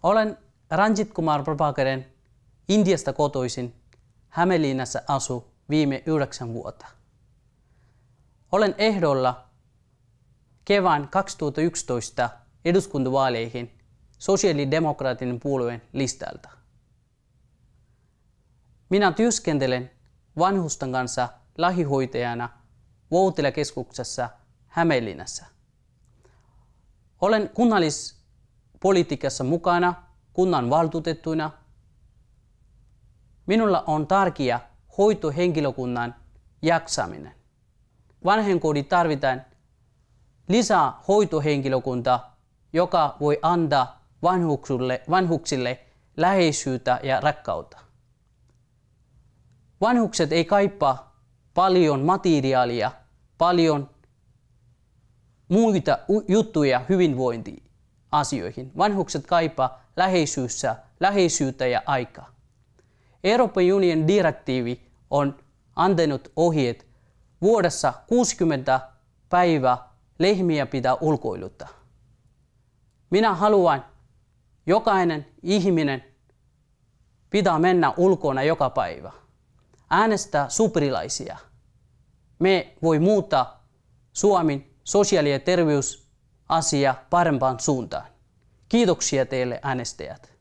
Olen Ranjit Kumar Prabhakaren, Intiasta kotoisin. Hämeenlinnassa asu viime 9 vuotta. Olen ehdolla kevään 2011 eduskuntavaaleihin sosiaalidemokraattinen puolueen listalta. Minä työskentelen vanhusten kanssa lähihoitajana Voutilakeskuksessa Hämeenlinnassa. Olen kunnallispolitiikassa mukana kunnanvaltuutettuna. Minulla on tärkeä hoitohenkilökunnan jaksaminen. Vanhainkodissa tarvitaan lisää hoitohenkilökuntaa, joka voi antaa vanhuksille läheisyyttä ja rakkautta. Vanhukset ei kaipaa paljon materiaalia, paljon muita juttuja hyvinvointiasioihin. Vanhukset kaipaa läheisyyttä ja aikaa. Euroopan unionin direktiivi on antanut ohjeet vuodessa 60 päivää lehmiä pitää ulkoiluttaa. Minä haluan, jokainen ihminen pitää mennä ulkona joka päivä. Äänestää superilaisia. Me voi muuttaa Suomen sosiaali- ja terveysasia parempaan suuntaan. Kiitoksia teille äänestäjät.